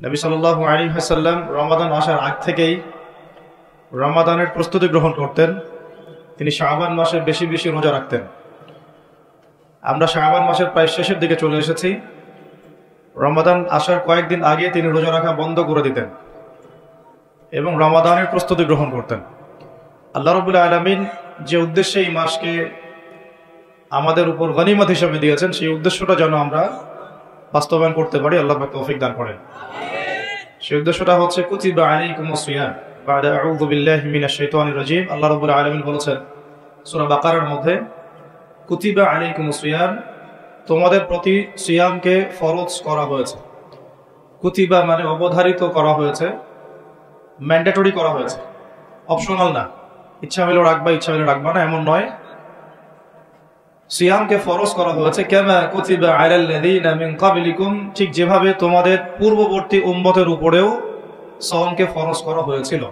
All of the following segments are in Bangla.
নবী সাল্লাল্লাহু আলাইহি ওয়াসাল্লাম রমাদান আসার আগ থেকেই রমাদানের প্রস্তুতি গ্রহণ করতেন। তিনি শাবান মাসে বেশি বেশি রোজা রাখতেন। আমরা শাবান মাসের প্রায় শেষের দিকে চলে এসেছি। রমাদান আসার কয়েকদিন আগে তিনি রোজা রাখা বন্ধ করে দিতেন এবং রমাদানের প্রস্তুতি গ্রহণ করতেন। আল্লাহ রাব্বুল আলামিন যে উদ্দেশ্যে এই মাসকে আমাদের উপর গনিমত হিসেবে দিয়েছেন, সেই উদ্দেশ্যটা যেন আমরা বাস্তবায়ন করতে পারি, আল্লাহ পাক তৌফিক দান করেন। সেই উদ্দেশ্যটা হচ্ছে কুতিবা আলাইকুমুস সিয়াম বা'দা আউযু বিল্লাহি মিনাশ শাইতানির রাজীম। আল্লাহ রাব্বুল আলামিন বলেছেন সূরা বাকারার মধ্যে, কুতিবা আলাইকুমুস সিয়াম, তোমাদের প্রতি সিয়ামকে ফরজ করা হয়েছে। কুতিবা মানে অবধারিত করা হয়েছে, ম্যান্ডেটরি করা হয়েছে, অপশনাল না, ইচ্ছা হলেও রাখবা ইচ্ছা হলে রাখবা না এমন নয়। সিয়ামকে ফরজ করা হয়েছে কামা কুতিবা আলাল্লাযীনা মিন ক্বাবলিকুম, ঠিক যেভাবে তোমাদের পূর্ববর্তী উম্মতের উপরেও সাওমকে ফরজ করা হয়েছিল।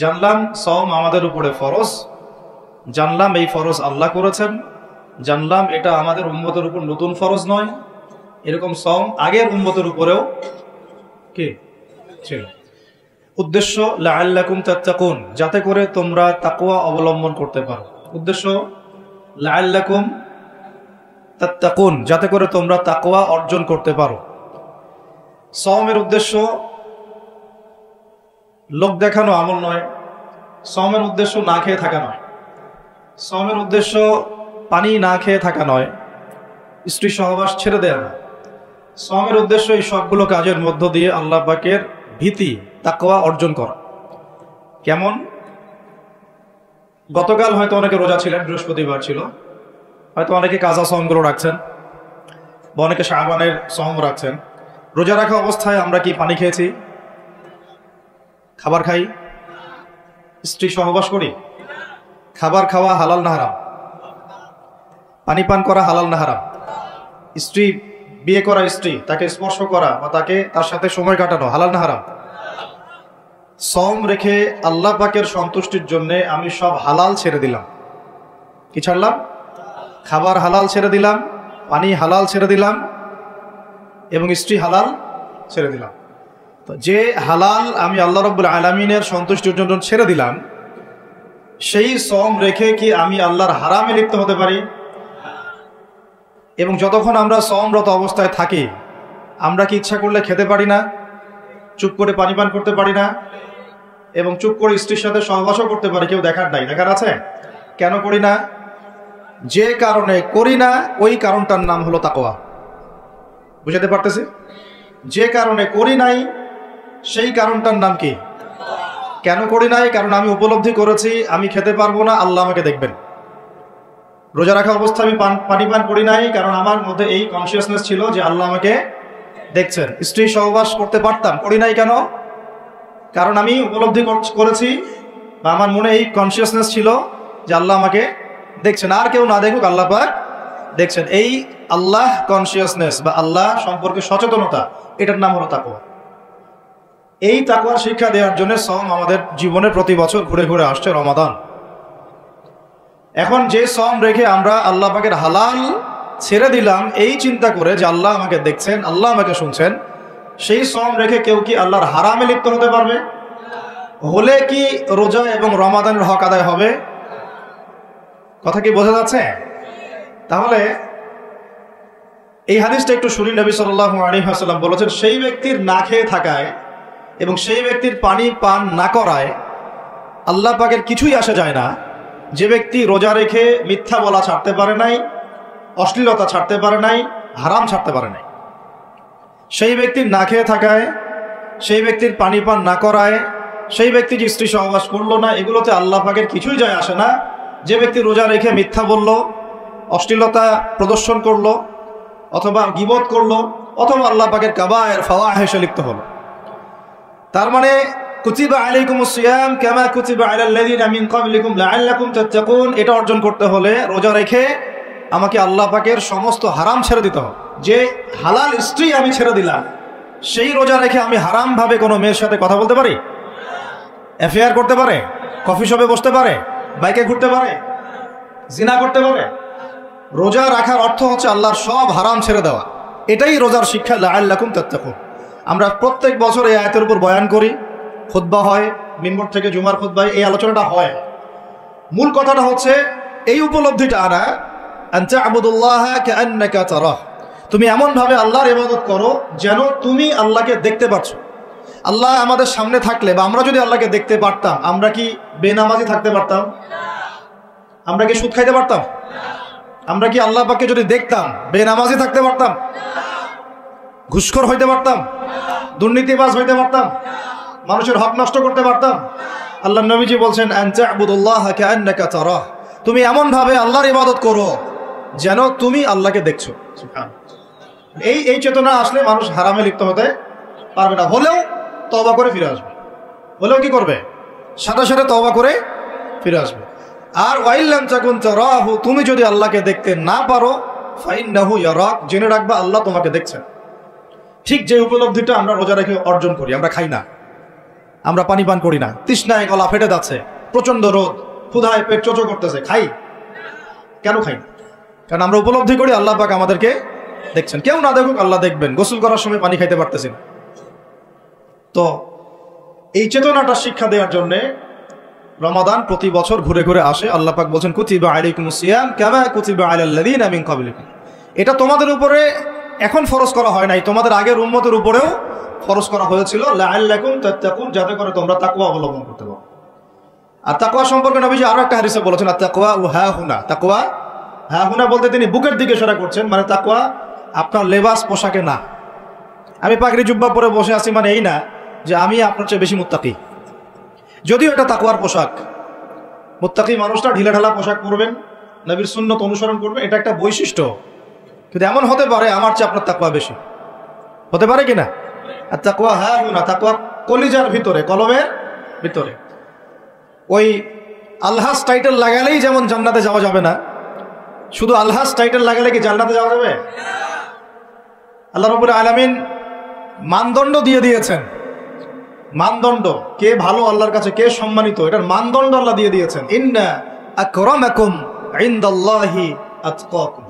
জানলাম সাওম আমাদের উপরে ফরজ, জানলাম এই ফরজ আল্লাহ করেছেন, জানলাম এটা আমাদের উম্মতের উপর নতুন ফরজ নয়। এরকম সাওম আগের উম্মতের উপরেও কি ছিল। উদ্দেশ্য লাআল্লাকুম তাত্তাকুন, যাতে করে তোমরা তাকওয়া অবলম্বন করতে পারো। উদ্দেশ্য লাআল্লাকুম তাত্তাকুন, যাতে করে তোমরা তাকওয়া অর্জন করতে পারো। সাওমের উদ্দেশ্য লোক দেখানো আমল নয়, সাওমের উদ্দেশ্য না খেয়ে থাকা নয়, সাওমের উদ্দেশ্য পানি না খেয়ে থাকা নয়, স্ত্রী সহবাস ছেড়ে দেয়া না। সাওমের উদ্দেশ্য এই সবগুলো কাজের মধ্য দিয়ে আল্লাহ পাকের ভীতি তাকওয়া অর্জন করা। কেমন? গতকাল হয়তো অনেকে রোজা ছিলেন, বৃহস্পতিবার ছিল, হয়তো অনেকে কাজা সাওমগুলো রাখছেন বা অনেকে শাবানের সাওম রাখছেন। রোজা রাখা অবস্থায় আমরা কি পানি খেয়েছি? খাবার খাই? স্ত্রী সহবাস করি? খাবার খাওয়া হালাল না হারাম? পানি পান করা হালাল না হারাম? স্ত্রী বিয়ে করা স্ত্রী, তাকে স্পর্শ করা বা তার সাথে সময় কাটানো হালাল না হারাম? সাওম রেখে আল্লাহ পাকের সন্তুষ্টির জন্য আমি সব হালাল ছেড়ে দিলাম। কি ছাড়লাম? খাবার হালাল ছেড়ে দিলাম, পানি হালাল ছেড়ে দিলাম এবং স্ত্রী হালাল ছেড়ে দিলাম। তো যে হালাল আমি আল্লাহ রাব্বুল আলামিনের সন্তুষ্টির জন্য ছেড়ে দিলাম, সেই সাওম রেখে কি আমি আল্লাহর হারামে লিপ্ত হতে পারি? এবং যতক্ষণ আমরা সাওমরত অবস্থায় থাকি, আমরা কি ইচ্ছা করলে খেতে পারি না, চুপ করে পানি পান করতে পারি না, এবং চুপ করে স্ত্রীর সাথে সহবাসও করতে পারি? কেউ দেখার নাই? দেখার আছে? কেন করি না? যে কারণে করি না ওই কারণটার নাম হলো তাকওয়া। বুঝাতে পারতেছি? যে কারণে করি নাই সেই কারণটার নাম কি? কেন করি নাই? কারণ আমি উপলব্ধি করেছি আমি খেতে পারবো না, আল্লাহ আমাকে দেখবেন। রোজা রাখা অবস্থায় আমি পানি পান করি নাই কারণ আমার মধ্যে এই কনসিয়াসনেস ছিল যে আল্লাহ আমাকে দেখছেন। স্ত্রী সহবাস করতে পারতাম, করি নাই কেন? কারণ আমি উপলব্ধি করেছি বা আমার মনে এই কনসিয়াসনেস ছিল যে আল্লাহ আমাকে দেখছেন, আর কেউ না দেখুক আল্লাহ পাক দেখছেন। এই আল্লাহ কনসিয়াসনেস বা আল্লাহ সম্পর্কে সচেতনতা, এটার নাম হলো তাকওয়া। এই তাকওয়ার শিক্ষা দেওয়ার জন্য সাওম আমাদের জীবনে প্রতি বছর ঘুরে ঘুরে আসছে রমাদান। এখন যে সাওম রেখে আমরা আল্লাহ পাকের হালাল ছেড়ে দিলাম এই চিন্তা করে যে আল্লাহ আমাকে দেখছেন, আল্লাহ আমাকে শুনছেন, সেই সাওম রেখে কেউ কি আল্লাহর হারামে লিপ্ত হতে পারবে? হলে কি রোজা এবং রমাদানের হক আদায় হবে? কথা কি বোঝা যাচ্ছে? তাহলে এই হাদিসটা একটু শুনি। নবী সাল্লাল্লাহু আলাইহি ওয়াসাল্লাম বলেছেন, সেই ব্যক্তির না খেয়ে থাকায় এবং সেই ব্যক্তির পানি পান না করায় আল্লাহ পাকের কিছুই আসে যায় না। যে ব্যক্তি রোজা রেখে মিথ্যা বলা ছাড়তে পারে নাই, অশ্লীলতা ছাড়তে পারে নাই, হারাম ছাড়তে পারে নাই, সেই ব্যক্তির না খেয়ে থাকায়, সেই ব্যক্তির পানি পান না করায়, সেই ব্যক্তি যে স্ত্রী সহবাস করলো না, এগুলোতে আল্লাহ পাকের কিছুই যায় আসে না। যে ব্যক্তি রোজা রেখে মিথ্যা বলল, অশ্লীলতা প্রদর্শন করলো, অথবা গীবত করলো, অথবা আল্লাহ পাকের কাবায়ের ফাওয়াহিশে লিপ্ত হলো, তার মানে কুতিবা আলাইকুমুস সিয়াম কামা কুতিবা আলাল্লাযীনা মিন ক্বাবলিকুম লাআল্লাকুম তাত্তাকুন, এটা অর্জন করতে হলে রোজা রেখে আমাকে আল্লাহ পাকের সমস্ত হারাম ছেড়ে দিতে হবে। যে হালাল স্ত্রী আমি ছেড়ে দিলাম, সেই রোজা রেখে আমি হারাম ভাবে কোনো মেয়ের সাথে কথা বলতে পারি? অ্যাফেয়ার করতে পারে? কফি শপে বসতে পারে? বাইকে ঘুরতে পারে? জিনা করতে পারে? রোজা রাখার অর্থ হচ্ছে আল্লাহর সব হারাম ছেড়ে দেওয়া। এটাই রোজার শিক্ষা, লাআল্লাকুম তাত্তাকুন। আমরা প্রত্যেক বছর এই আয়াতের উপর বয়ান করি, খুতবা হয়, মিম্বর থেকে জুমার খুতবায় এই আলোচনাটা হয়। মূল কথাটা হচ্ছে এই উপলব্ধিটা আনা, আনতা আবুদুল্লাহ কাআন্নাকা তারাহ, তুমি এমনভাবে আল্লাহর ইবাদত করো যেন তুমি আল্লাহকে দেখতে পাচ্ছ। আল্লাহ আমাদের সামনে থাকলে বা আমরা যদি আল্লাহকে দেখতে পারতাম, আমরা কি বেনামাজি থাকতে পারতাম? আমরা কি সুদ খাইতে পারতাম? আমরা কি আল্লাহ পাককে যদি দেখতাম বেনামাজি থাকতে পারতাম? ঘুষখোর হইতে পারতাম? দুর্নীতিবাজ হইতে পারতাম? মানুষের হক নষ্ট করতে পারতাম? আল্লাহ নবীজি বলছেন আনতা আবুদুল্লাহ কাআন্নাকা তারাহ, তুমি এমন ভাবে আল্লাহর ইবাদত করো যেন তুমি আল্লাহকে দেখছো। এই চেতনা আসলে মানুষ হারামে লিপ্ত হতে পারবে না। হলেও তওবা করে ফিরে আসবে, হলেও কি করবে? সাথে সাথে তওবা করে ফিরে আসবে। আর ওয়াইল্লাম তাকুন তারাহু, তুমি যদি আল্লাহকে দেখতে না পারো ফাইন্নাহু ইয়ারাক, জেনে রাখবা আল্লাহ তোমাকে দেখছেন। ঠিক যে উপলব্ধিটা আমরা রোজা রেখে অর্জন করি, আমরা খাই না, আমরা পানি পান করি না, তৃষ্ণায় গলা ফেটে যাচ্ছে, প্রচন্ড রোদ, ক্ষুধায় পেট চোচো করতেছে, খাই কেন? খাই না কারণ আমরা উপলব্ধি করি আল্লাহ পাক আমাদেরকে দেখছেন। কেউ না দেখুক আল্লাহ দেখবেন। গোসল করার সময় পানি খাইতে পারতেছি না। তো এই চেতনাটা শিক্ষা দেওয়ার জন্য রমাদান প্রতি বছর ঘুরে ঘুরে আসে। আল্লাহ পাক বলছেন কুতিবা আলাইকুমুস সিয়াম কামা কুতিবা আলাল লাযিনা মিন ক্বাবলিকুম, এটা তোমাদের উপরে এখন ফরজ করা হয় নাই, তোমাদের আগের উম্মতের উপরেও ফরজ করা হয়েছিল লাআল্লাকুম তাত্তাকুন, যাতে করে তোমরা তাকওয়া অবলম্বন করতে পারো। আর তাকওয়া সম্পর্কে নবীজি আরো একটা হাদিসে বলেছেন আত-তাকওয়া হা হুনা, তাকওয়া হা হুনা বলতে তিনি বুকের দিকে ইশারা করছেন, মানে তাকওয়া আপনার লেবাস পোশাকে না। আমি পাগড়ি জুব্বা পরে বসে আছি মানে এই না যে আমি আপনার চেয়ে বেশি মুত্তাকি, যদিও এটা তাকওয়ার পোশাক। মুত্তাকি মানুষটা ঢিলা ঢালা পোশাক পরবেন, নবীর সুন্নত অনুসরণ করবেন, এটা একটা বৈশিষ্ট্য। কিন্তু এমন হতে পারে আমার চেয়ে আপনার তাকওয়া বেশি, হতে পারে কিনা? আর তাকওয়া হা হুনা, তাকওয়া কলিজার ভিতরে, কলমের ভিতরে। ওই আলহাজ টাইটেল লাগালেই যেমন জান্নাতে যাওয়া যাবে না, শুধু আলহাজ টাইটেল লাগালে কি জান্নাতে যাওয়া যাবে? আল্লাহ রাব্বুল আলামিন মানদণ্ড দিয়ে দিয়েছেন। মানদণ্ড, কে ভালো আল্লাহর কাছে, কে সম্মানিত, এটার মানদণ্ড আল্লাহ দিয়ে দিয়েছেন। ইন্না আকরামাকুম ইনদাল্লাহি আতকাকুম,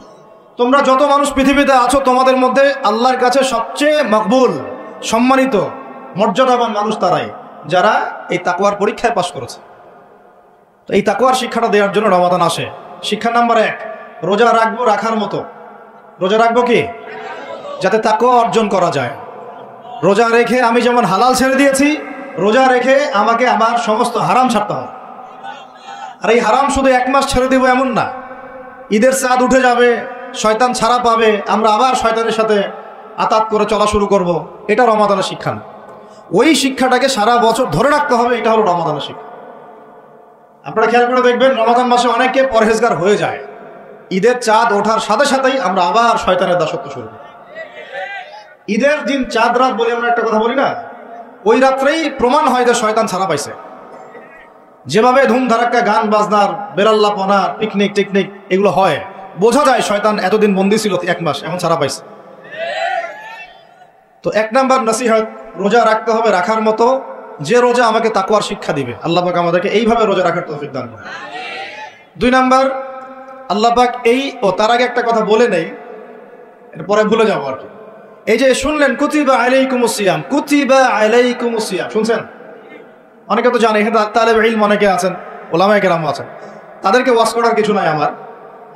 তোমরা যত মানুষ পৃথিবীতে আছো তোমাদের মধ্যে আল্লাহর কাছে সবচেয়ে মকবুল, সম্মানিত, মর্যাদাবান মানুষ তারাই যারা এই তাকওয়ার পরীক্ষায় পাশ করেছে। তো এই তাকওয়ার শিক্ষাটা দেওয়ার জন্য রমাদান আসে। শিক্ষা নাম্বার 1, রোজা রাখবো রাখার মতো। রোজা রাখবো কি? যাতে তাকওয়া অর্জন করা যায়। রোজা রেখে আমি যেমন হালাল ছেড়ে দিয়েছি, রোজা রেখে আমাকে আমার সমস্ত হারাম ছাড়তে হবে। আর এই হারাম শুধু 1 মাস ছেড়ে দেবো এমন না, ঈদের চাঁদ উঠে যাবে, শয়তান ছাড়া পাবে, আমরা আবার শয়তানের সাথে আতাত করে চলা শুরু করব, এটা রমাদানের শিক্ষা না। ওই শিক্ষাটাকে সারা বছর ধরে রাখতে হবে, এটা হলো রমাদানের শিক্ষা। আপনারা খেয়াল করে দেখবেন রমাদান মাসে অনেকে পরহেজগার হয়ে যায়, ঈদের চাঁদ ওঠার সাথে সাথেই আমরা আবার শয়তানের দাসত্ব শুরু করি। ঈদের দিন চাঁদ রাত বলে আমরা একটা কথা বলি না, ওই রাত্রেই প্রমাণ হয় যে শয়তান ছাড়া পাইছে। যেভাবে ধুমধারাক্কা গান বাজনার, বেরাল্লাপনা, পিকনিক টিকনিক এগুলো হয়, বোঝা যায় শয়তান এতদিন বন্দী ছিল 1 মাস, এখন ছাড়া পাইছে। তো 1 নাম্বার নসিহত, রোজা রাখতে হবে রাখার মতো, যে রোজা আমাকে তাকওয়ার শিক্ষা দিবে। আল্লাহ পাক আমাদেরকে এইভাবে রোজা রাখার তৌফিক দান করুন। 2 নাম্বার, আল্লাহ পাক তার আগে একটা কথা বলে নেই, এরপরে ভুলে যাবো আর কি। এই যে শুনলেন কুতিবা আলাইকুমুস সিয়াম, কুতিবা আলাইকুমুস সিয়াম, শুনছেন? অনেকে তো জানে, এখানে তালেবে ইলম অনেকে আছেন, ওলামায়ে কেরাম আছেন, তাদেরকে ওয়াজ করার কিছু নাই আমার,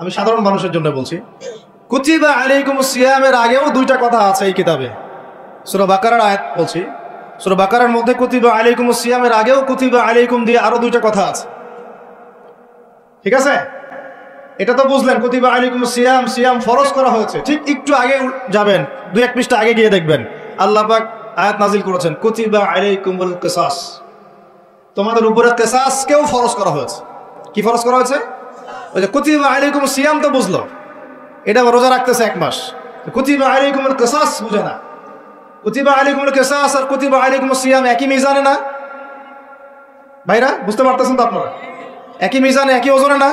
আমি সাধারণ মানুষের জন্য বলছি। কুতিবা আলাইকুমুস সিয়ামের আগেও 2টা কথা আছে এই কিতাবে। সূরা বাকারার আয়াত বলছি, সূরা বাকারার মধ্যে কুতিবা আলাইকুমুস সিয়ামের আগেও কুতিবা আলাইকুম দিয়ে আরো 2টা কথা আছে, ঠিক আছে? এটা তো বুঝলেন কুতিবা আলাইকুমুস সিয়াম, সিয়াম ফরজ করা হয়েছে। ঠিক একটু আগে যাবেন, 2-1 পৃষ্ঠা আগে গিয়ে দেখবেন আল্লাহ পাক আয়াত নাজিল করেছেন কুতিবা আলাইকুমুল কিসাস, তোমাদের উপরে কিসাসকেও ফরজ করা হয়েছে। কি ফরজ করা হয়েছে? ওই যে কুতিবা আলাইকুমুস সিয়াম তো বুঝলো, এটা রোজা রাখতেছে 1 মাস, কুতিবা আলাইকুমুল কিসাস বুঝে না। কুতিবা আলাইকুমুল কিসাস আর কুতিবা আলাইকুমুস সিয়াম একই মিজানে না ভাইরা? বুঝতে পারতেছেন তো আপনারা? একই মিজানে, একই ওজনে না?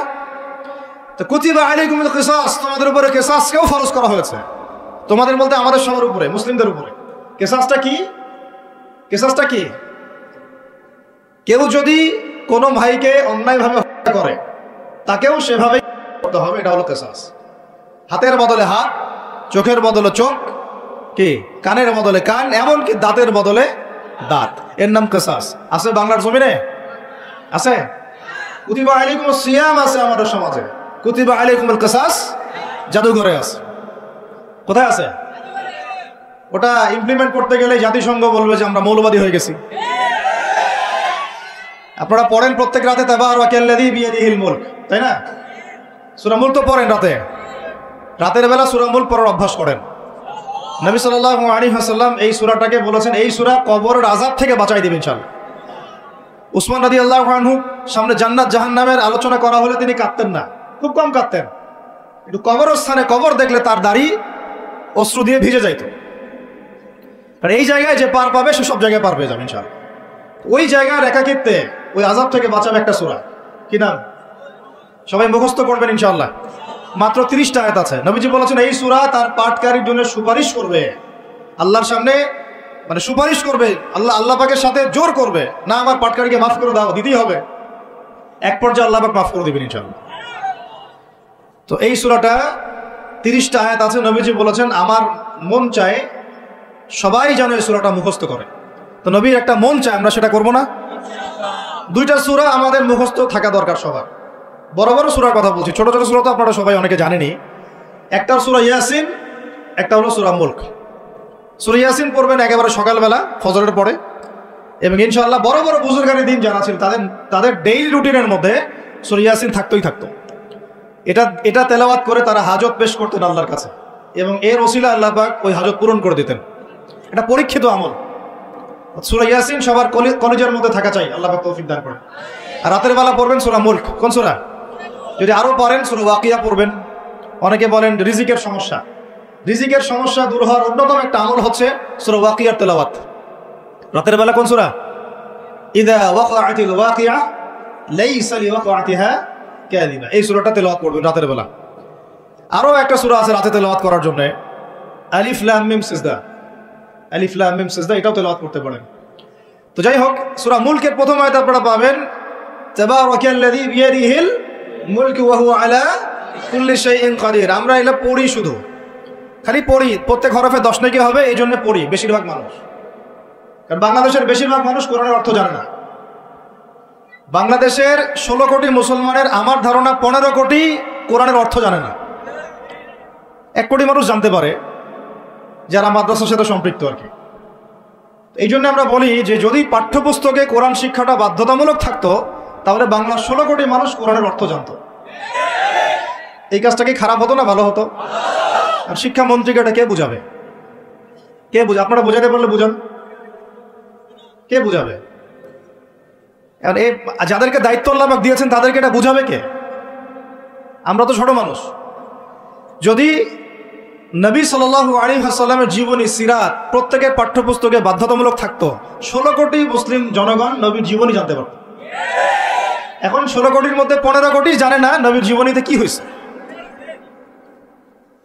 তো কুতিবা আলাইকুমুল কিসাস, তোমাদের উপরে কিসাসকেও ফরজ করা হয়েছে। তোমাদের বলতে আমাদের সবার উপরে, মুসলিমদের উপরে। কিসাসটা কি? কিসাসটা কি? কেউ যদি কোনো ভাইকে অন্যায়ভাবে হত্যা করে, তাকেও সেভাবেই করতে হবে, এটা হলো কিসাস। হাতের বদলে হাত, চোখের বদলে চোখ, কি কানের বদলে কান, এমনকি দাঁতের বদলে দাঁত, এর নাম কিসাস। আছে বাংলার জমিনে? আছে? কুতিবা আলাইকুমুস সিয়াম আছে আমাদের সমাজে, কুতিবা আলাইকুমুল কিসাস জাদুঘরে আছে। কোথায় আছে? ওটা ইমপ্লিমেন্ট করতে গেলে জাতিসংঘ বলবে যে আমরা মৌলবাদী হয়ে গেছি। আপনারা পড়েন প্রত্যেক রাতে তাবারাকাল্লাযী বিয়াদিহিল মুলক, তাই না? সূরা মুলক তো পড়েন রাতে, রাতের বেলা সূরা মুলক পড়ার অভ্যাস করেন। নবী সাল্লাল্লাহু আলাইহি ওয়াসাল্লাম এই সূরাটাকে বলেছেন এই সূরা কবরের আযাব থেকে বাঁচাই দিবে ইনশাআল্লাহ। উসমান রাদিয়াল্লাহু আনহু সামনে জান্নাত জাহান্নামের আলোচনা করা হলে তিনি কাঁদতেন না, খুব কম কাঁদতেন। কিন্তু কবরস্থানে কবর দেখলে তার দাড়ি অশ্রু দিয়ে ভিজে যাইত। আর এই জায়গায় যে পার পাবে সে সব জায়গায় পার পেয়ে যাবে ইনশাআল্লাহ। ওই জায়গার একাকিত্বে ওই আযাব থেকে বাঁচাবে একটা সূরা, কি নাম? সবাই মুখস্থ করবেন ইনশাআল্লাহ। মাত্র 30টা আয়াত আছে। নবীজি বলেছেন এই সূরা তার পাঠকারীর জন্য সুপারিশ করবে আল্লাহর সামনে, মানে সুপারিশ করবে আল্লাহ পাকের সাথে জোর করবে, না আমার পাঠকারীকে মাফ করে দাও, দিতেই হবে। এক পর্যায়ে আল্লাহ পাক মাফ করে দিবেন ইনশাআল্লাহ। তো এই সূরাটা 30টা আয়াত আছে। নবীজি বলেছেন আমার মন চায় সবাই যেন এই সূরাটা মুখস্থ করে। তো নবীর একটা মন চায়, আমরা সেটা করব না? দুইটা সূরা আমাদের মুখস্থ থাকা দরকার সবার। বড় বড় সূরার কথা বলছি, ছোট ছোট সূরা তো আপনারা সবাই অনেকে জানেনি। একটা সূরা ইয়াসিন, একটা হলো সূরা মুলক। সূরা ইয়াসিন পড়বেন একেবারে সকালবেলা ফজরের পরে, এবং ইনশাআল্লাহ বড় বড় বুজুর্গানের দিন যারা ছিল তাদের ডেইলি রুটিনের মধ্যে সূরা ইয়াসিন থাকতোই থাকতো। এটা তেলাওয়াত করে তারা হাজত পেশ করতেন আল্লাহর কাছে, এবং এর ওসিলা আল্লাহ পাক ওই হাজত পূরণ করে দিতেন। এটা পরীক্ষিত আমল। সূরা ইয়াসিন সবার কলেজের মধ্যে থাকা চাই, আল্লাহ পাক তৌফিক দান করেন। আর রাতের বেলা পড়বেন সূরা মুলক। কোন সূরা? যদি আরো পারেন সূরা ওয়াকিয়া পড়বেন। অনেকে বলেন রিজিকের সমস্যা, রিজিকের সমস্যা দূর হওয়ার অন্যতম একটা আমল হচ্ছে সূরা ওয়াকিয়ার তেলাওয়াত। রাতের বেলা কোন সূরা? ইযা ওয়াকাআতিল ওয়াকিয়া লাইসা লিওয়াকাআতিহা কাযিবা, এই সূরাটা তেলাওয়াত করবেন রাতের বেলা। আরো একটা সূরা আছে রাতে তেলাওয়াত করার জন্য, আলিফ লাম মিম সিজদা। আলিফ লাম মিম সিজদা, এটাও তেলাওয়াত করতে পারেন। তো যাই হোক, সূরা মুলকের প্রথম আয়াত আপনারা পাবেন তাবারাকাল্লাযী বিয়াদিহিল মুলকু ওয়া হুয়া আলা কুল্লি শাইইন কাদির। আমরা এটা পড়ি, শুধু খালি পড়ি, প্রত্যেক হরফে 10 নাকি হবে, এই জন্য পড়ি বেশিরভাগ মানুষ। কারণ বাংলাদেশের বেশিরভাগ মানুষ কোরআনের অর্থ জানে না। বাংলাদেশের 16 কোটি মুসলমানের আমার ধারণা 15 কোটি কোরআনের অর্থ জানে না। 1 কোটি মানুষ জানতে পারে যারা মাদ্রাসার সাথে সম্পৃক্ত আর কি। এই জন্য আমরা বলি যে যদি পাঠ্যপুস্তকে কোরআন শিক্ষাটা বাধ্যতামূলক থাকতো তাহলে বাংলার 16 কোটি মানুষ কোরআনের অর্থ জানতো। এই কাজটা কি খারাপ হতো না ভালো হতো? আর শিক্ষামন্ত্রীকে এটা কে বুঝাবে? কে বুঝাবে? আপনারা বুঝাতে পারলে বুঝান, কে বুঝাবে? যাদেরকে দায়িত্ব আল্লাহ পাক দিয়েছেন তাদেরকে এটা বুঝাবে কে? আমরা তো ছোট মানুষ। যদি নবী সাল্লাল্লাহু আলাইহি ওয়াসাল্লামের জীবনী সিরাত প্রত্যেকের পাঠ্যপুস্তকে বাধ্যতামূলক থাকতো, 16 কোটি মুসলিম জনগণ নবীর জীবনী জানতে পারত। এখন 16 কোটির মধ্যে 15 কোটি জানে না নবীর জীবনীতে কি হয়েছে।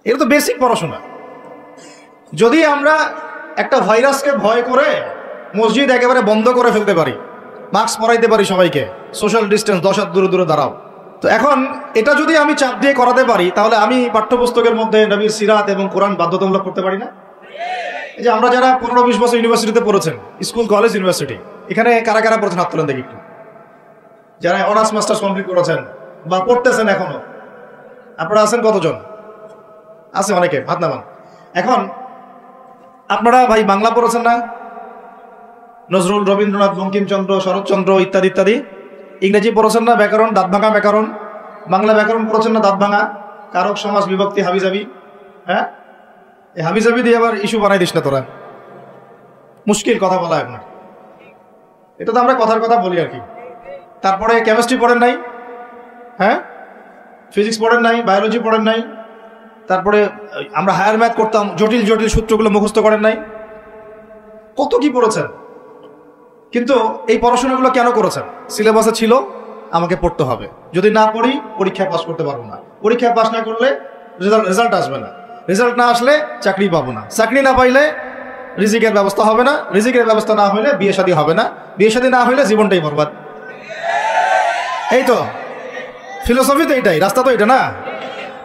এটা তো বেসিক পড়াশোনা। যদি আমরা একটা ভাইরাসকে ভয় করে মসজিদ একেবারে বন্ধ করে ফেলতে পারি, মাস্ক পরাইতে পারি সবাইকে, সোশ্যাল ডিস্টেন্স 10 হাত দূরে দূরে দাঁড়াও, তো এখন এটা যদি আমি চাপ দিয়ে করাতে পারি তাহলে আমি পাঠ্যপুস্তকের মধ্যে নবীর সিরাত এবং কোরআন বাধ্যতামূলক করতে পারি না? এই যে আমরা যারা 15-20 বছর ইউনিভার্সিটিতে পড়েছেন, স্কুল কলেজ ইউনিভার্সিটি, এখানে কারা কারা পড়েছেন হাত তোলেন দেখি একটু। যারা অনার্স মাস্টার্স কমপ্লিট করেছেন বা পড়তেছেন এখনো, আপনারা আছেন কতজন? আছে অনেকে, হাত নামান। এখন আপনারা ভাই বাংলা পড়েছেন না? নজরুল, রবীন্দ্রনাথ, বঙ্কিমচন্দ্র, শরৎচন্দ্র ইত্যাদি ইত্যাদি। ইংরেজি পড়েছেন না? ব্যাকরণ, দাঁত ভাঙা ব্যাকরণ। বাংলা ব্যাকরণ পড়েছেন না? দাঁত ভাঙা, কারক, সমাস, বিভক্তি, হাবিজাবি। হ্যাঁ, এই হাবিজাবি দিয়ে আবার ইস্যু বানাই দিস না তোরা, মুশকিল কথা বলা আপনার। এটা তো আমরা কথার কথা বলি আর কি। তারপরে কেমিস্ট্রি পড়েন নাই? হ্যাঁ, ফিজিক্স পড়েন নাই? বায়োলজি পড়েন নাই? তারপরে আমরা হায়ার ম্যাথ করতাম, জটিল জটিল সূত্রগুলো মুখস্থ করেন নাই? কত কি পড়েছেন। কিন্তু এই পড়াশোনাগুলো কেন করেছেন? সিলেবাসে ছিল আমাকে পড়তে হবে, যদি না পড়ি পরীক্ষায় পাস করতে পারবো না, পরীক্ষায় পাস না করলে রেজাল্ট আসবে না, রেজাল্ট না আসলে চাকরি পাবো না, চাকরি না পাইলে রিজিকের ব্যবস্থা হবে না, রিজিকের ব্যবস্থা না হলে বিয়ে শাদী হবে না, বিয়ে শাদী না হলে জীবনটাই বরবাদ। এই তো ফিলোসফি, তো এটাই রাস্তা, তো এটা না।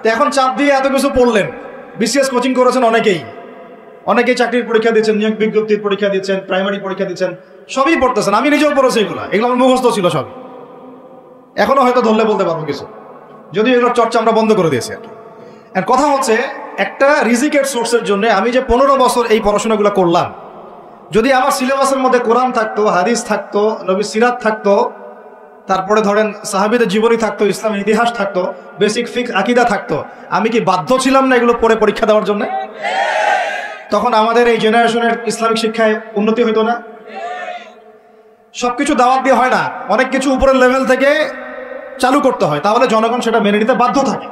তো এখন চাপ দিয়ে এত কিছু পড়লেন, বিসিএস কোচিং করেছেন অনেকেই, অনেকেই চাকরির পরীক্ষা দিচ্ছেন, নিয়োগ বিজ্ঞপ্তির পরীক্ষা দিচ্ছেন, প্রাইমারি পরীক্ষা দিচ্ছেন, সবই পড়তেছেন। আমি নিজেও পড়েছি এগুলো আমার মুখস্থ ছিল সব, এখনো হয়তো ধরলে বলতে পারবো কিছু, যদিও এগুলোর চর্চা আমরা বন্ধ করে দিয়েছি। আর কথা হচ্ছে একটা রিজিকের সোর্সের জন্য আমি যে 15 বছর এই পড়াশোনাগুলো করলাম, যদি আমার সিলেবাসের মধ্যে কোরআন থাকতো, হাদিস থাকতো, নবী সিরাত থাকতো, তারপরে ধরেন সাহাবীদের জীবনী থাকতো, ইসলামের ইতিহাস থাকতো, বেসিক ফিকহ আকীদা থাকতো, আমি কি বাধ্য ছিলাম না এগুলো পড়ে পরীক্ষা দেওয়ার জন্য? তখন আমাদের এই জেনারেশনের ইসলামিক শিক্ষায় উন্নতি হইতো না? সবকিছু দাওয়াত দিয়ে হয় না, অনেক কিছু উপরের লেভেল থেকে চালু করতে হয়, তাহলে জনগণ সেটা মেনে নিতে বাধ্য থাকে।